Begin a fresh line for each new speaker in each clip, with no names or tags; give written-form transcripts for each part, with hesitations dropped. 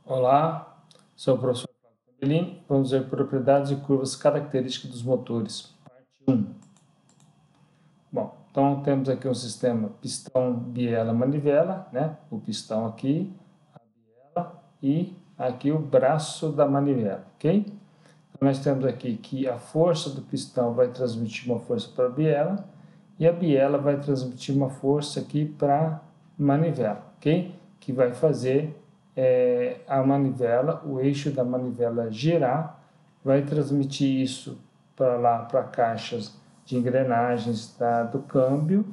Olá, sou o professor Flávio Campelini. Vamos ver propriedades e curvas características dos motores. Parte 1. Bom, então temos aqui um sistema pistão, biela, manivela, né? O pistão aqui, a biela e aqui o braço da manivela, ok? Então nós temos aqui que a força do pistão vai transmitir uma força para a biela e a biela vai transmitir uma força aqui para a manivela, ok? Que vai fazer a manivela, o eixo da manivela girar, vai transmitir isso para lá, para caixas de engrenagens do câmbio,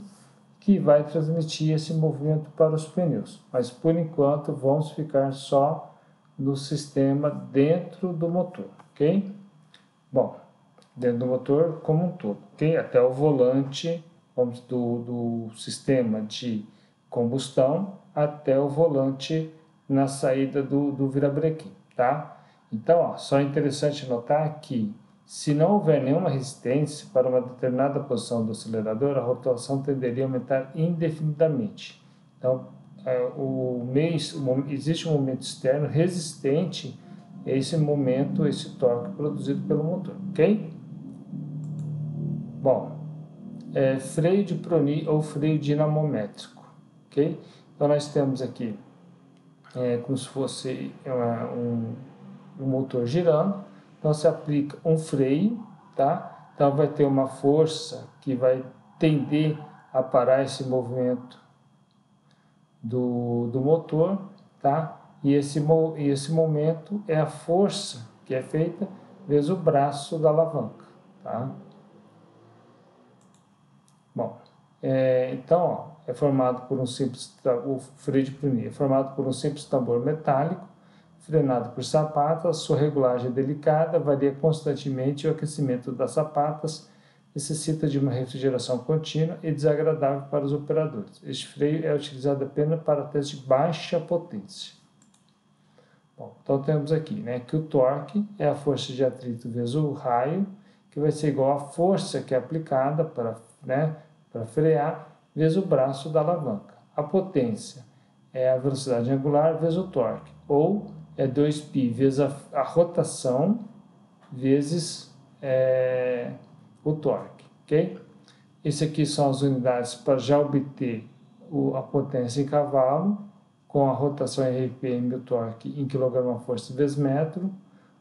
que vai transmitir esse movimento para os pneus. Mas por enquanto vamos ficar só no sistema dentro do motor, ok? Bom, dentro do motor como um todo, ok? Até o volante, vamos do sistema de combustão até o volante na saída do virabrequim, tá? Então, ó, só é interessante notar que se não houver nenhuma resistência para uma determinada posição do acelerador, a rotação tenderia a aumentar indefinidamente. Então, existe um momento externo resistente a esse momento, esse torque produzido pelo motor, ok? Bom, freio de Prony ou freio dinamométrico, ok? Então, nós temos aqui como se fosse um motor girando, então se aplica um freio, tá? Então vai ter uma força que vai tender a parar esse movimento do motor, tá? E esse momento é a força que é feita vezes o braço da alavanca, tá? Bom, então, ó, é formado por um simples, o freio de Prony é formado por um simples tambor metálico, frenado por sapatas. Sua regulagem é delicada, varia constantemente e o aquecimento das sapatas necessita de uma refrigeração contínua e desagradável para os operadores. Este freio é utilizado apenas para testes de baixa potência. Bom, então temos aqui, né, que o torque é a força de atrito vezes o raio, que vai ser igual à força que é aplicada para frear, vezes o braço da alavanca. A potência é a velocidade angular vezes o torque, ou é 2π vezes a rotação vezes o torque, ok? Esse aqui são as unidades para já obter a potência em cavalo, com a rotação em RPM e o torque em quilograma-força vezes metro,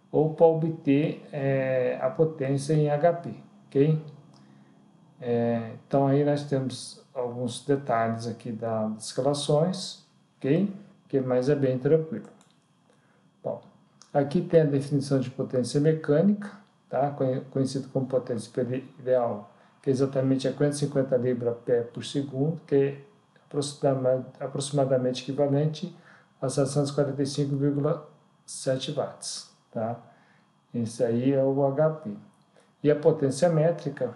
ou para obter a potência em HP, ok? Então aí nós temos alguns detalhes aqui das escalações, ok? Mas é bem tranquilo. Bom, aqui tem a definição de potência mecânica, tá? Conhecido como potência ideal, que é exatamente a 450 libras-pé por segundo, que é aproximadamente equivalente a 745,7 watts, tá? Esse aí é o HP. E a potência métrica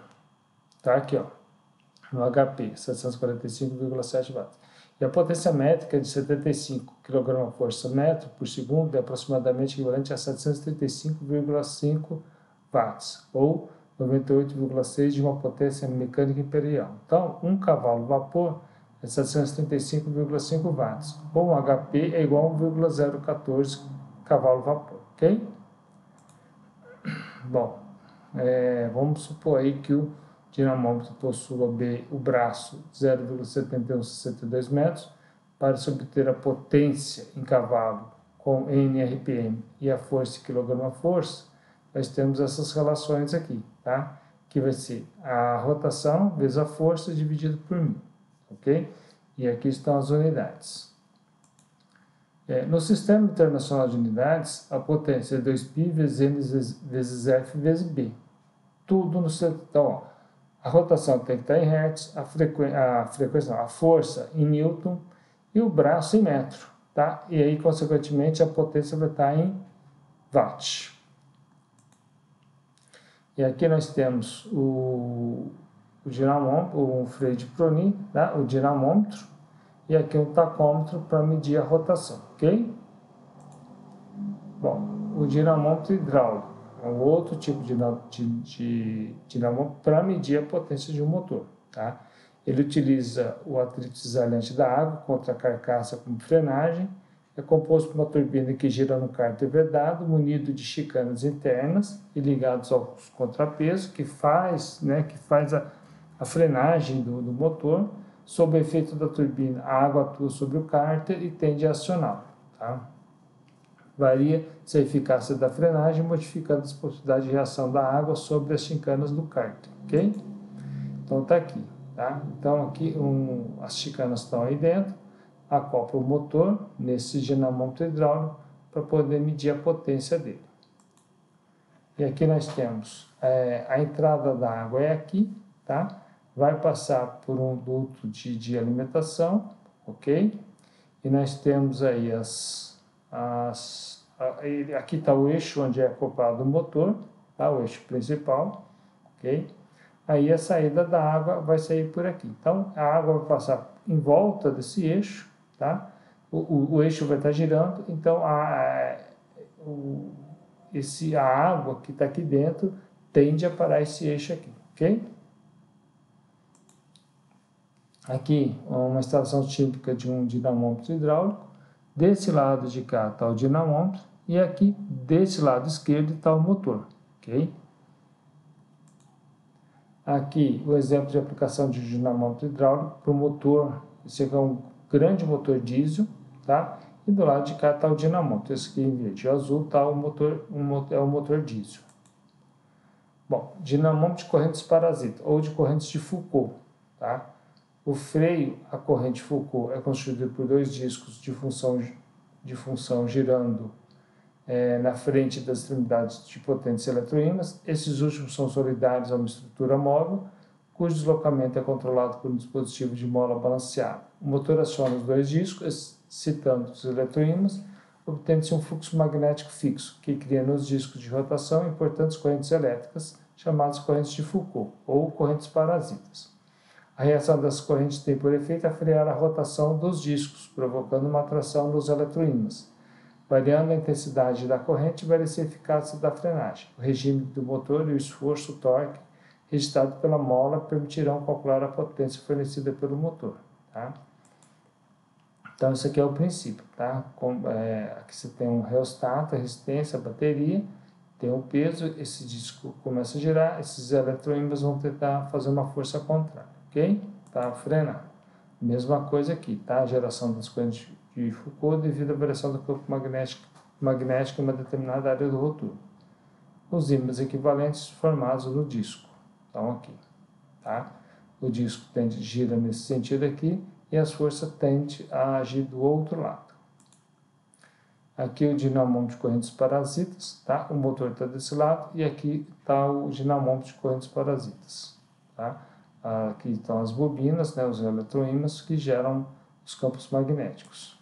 tá aqui, ó, no HP, 745,7 watts. E a potência métrica de 75 kgfm por segundo é aproximadamente equivalente a 735,5 watts, ou 98,6 de uma potência mecânica imperial. Então, 1 cavalo vapor é 735,5 watts, ou um HP é igual a 1,014 cavalo vapor, ok? Bom, vamos supor aí que o dinamômetro possua o braço 0,7162 metros. Para se obter a potência em cavalo com Nrpm e a força em quilograma-força, nós temos essas relações aqui, tá? Que vai ser a rotação vezes a força dividido por 1000, ok? E aqui estão as unidades. No Sistema Internacional de Unidades, a potência é 2π vezes N vezes F vezes B. Tudo no seu... Então, ó, a rotação tem que estar em Hertz, a força em Newton e o braço em metro, tá? E aí, consequentemente, a potência vai estar em watt. E aqui nós temos o dinamômetro, um freio de Prony, tá? O dinamômetro, e aqui um tacômetro para medir a rotação, ok? Bom, o dinamômetro hidráulico é um outro tipo de dinamômetro para medir a potência de um motor, tá? Ele utiliza o atrito desalhante da água contra a carcaça como frenagem, é composto por uma turbina que gira no cárter vedado, munido de chicanas internas e ligados aos contrapesos, que faz a frenagem do motor. Sob o efeito da turbina, a água atua sobre o cárter e tende a acioná-lo. Tá? Varia-se a eficácia da frenagem, modificando as possibilidades de reação da água sobre as chicanas do cárter. Ok? Então está aqui. Tá? Então aqui as chicanas estão aí dentro, acopla o motor nesse dinamômetro hidráulico para poder medir a potência dele. E aqui nós temos a entrada da água é aqui, tá? Vai passar por um duto de alimentação, ok? E nós temos aí aqui está o eixo onde é acoplado o motor, tá? O eixo principal, ok? Aí a saída da água vai sair por aqui. Então, a água vai passar em volta desse eixo, tá? O eixo vai estar girando, então a água que está aqui dentro tende a parar esse eixo aqui, ok? Aqui, uma instalação típica de um dinamômetro hidráulico. Desse lado de cá está o dinamômetro e aqui, desse lado esquerdo, está o motor, ok? Aqui, o exemplo de aplicação de dinamômetro hidráulico para o motor. Esse aqui é um grande motor diesel, tá? E do lado de cá está o dinamômetro. Esse aqui em verde e azul está o motor diesel. Bom, dinamômetro de correntes parasita ou de correntes de Foucault, tá? O freio, a corrente Foucault, é constituído por dois discos de função girando na frente das extremidades de potentes eletroímãs. Esses últimos são solidários a uma estrutura móvel, cujo deslocamento é controlado por um dispositivo de mola balanceada. O motor aciona os dois discos, excitando os eletroímãs, obtendo-se um fluxo magnético fixo, que cria nos discos de rotação importantes correntes elétricas, chamadas correntes de Foucault, ou correntes parasitas. A reação dessas correntes tem por efeito a frear a rotação dos discos, provocando uma atração dos eletroímãs. Variando a intensidade da corrente, varia-se a eficácia da frenagem. O regime do motor e o esforço, o torque, registrado pela mola, permitirão calcular a potência fornecida pelo motor. Tá? Então, isso aqui é o princípio. Tá? Aqui você tem um reostato, a resistência, a bateria, tem um peso, esse disco começa a girar, esses eletroímãs vão tentar fazer uma força contrária. Ok? Tá? Frenar. Mesma coisa aqui, tá? A geração das correntes de Foucault devido à variação do campo magnético em uma determinada área do rotor. Os ímãs equivalentes formados no disco. Então, aqui, tá? O disco gira nesse sentido aqui e as forças tendem a agir do outro lado. Aqui o dinamômetro de correntes parasitas, tá? O motor está desse lado e aqui está o dinamômetro de correntes parasitas, tá? Aqui estão as bobinas, né, os eletroímãs que geram os campos magnéticos.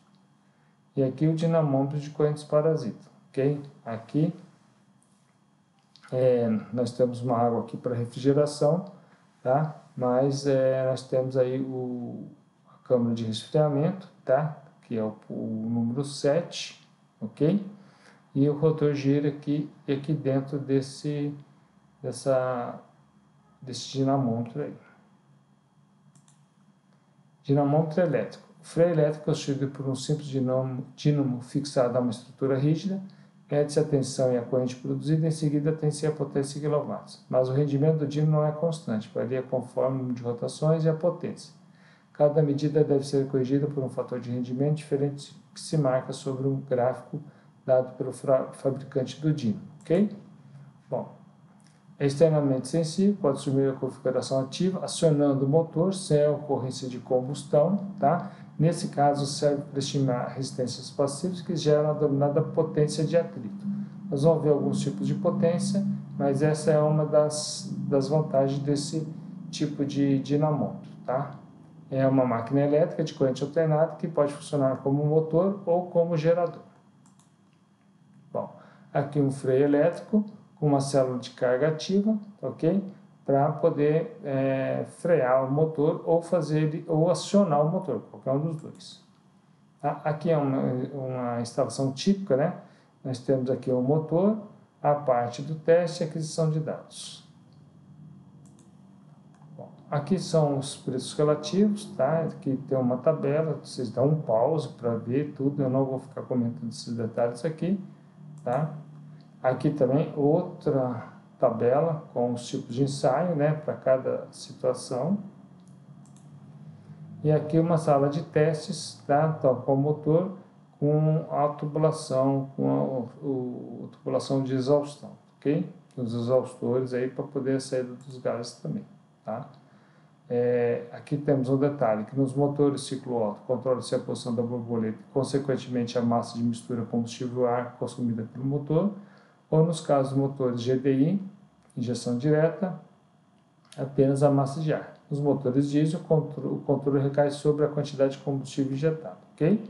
E aqui o dinamômetro de correntes parasitas, ok? Aqui nós temos uma água aqui para refrigeração, tá? Mas nós temos aí a câmara de resfriamento, tá? Que é o número 7, ok? E o rotor gira aqui dentro desse dinamômetro aí. Dinamômetro elétrico. O freio elétrico é constituído por um simples dínamo fixado a uma estrutura rígida, mede-se a tensão e a corrente produzida, em seguida tem-se a potência em kW. Mas o rendimento do dínamo não é constante, varia conforme o número de rotações e a potência. Cada medida deve ser corrigida por um fator de rendimento diferente que se marca sobre um gráfico dado pelo fabricante do dínamo, ok? Bom, é extremamente sensível, pode assumir a configuração ativa, acionando o motor sem a ocorrência de combustão, tá? Nesse caso, serve para estimar resistências passivas que geram a denominada potência de atrito. Nós vamos ver alguns tipos de potência, mas essa é uma das vantagens desse tipo de dinamômetro, tá? É uma máquina elétrica de corrente alternada que pode funcionar como motor ou como gerador. Bom, aqui um freio elétrico com uma célula de carga ativa, ok? Para poder frear o motor ou acionar o motor, qualquer um dos dois. Tá? Aqui é uma instalação típica, né? Nós temos aqui o motor, a parte do teste e aquisição de dados. Bom, Aqui são os preços relativos, tá? Aqui tem uma tabela, vocês dão um pause para ver tudo, eu não vou ficar comentando esses detalhes aqui, tá? Aqui também outra tabela com os tipos de ensaio, né, para cada situação. E aqui uma sala de testes, tá? Então, com o motor, com a tubulação, a tubulação de exaustão, ok? Os exaustores aí para poder a saída dos gases também, tá? Aqui temos um detalhe, que nos motores ciclo Otto, controla-se a posição da borboleta e, consequentemente, a massa de mistura combustível-ar consumida pelo motor, ou nos casos dos motores GDI, injeção direta, apenas a massa de ar. Nos motores diesel, o controle recai sobre a quantidade de combustível injetado, ok?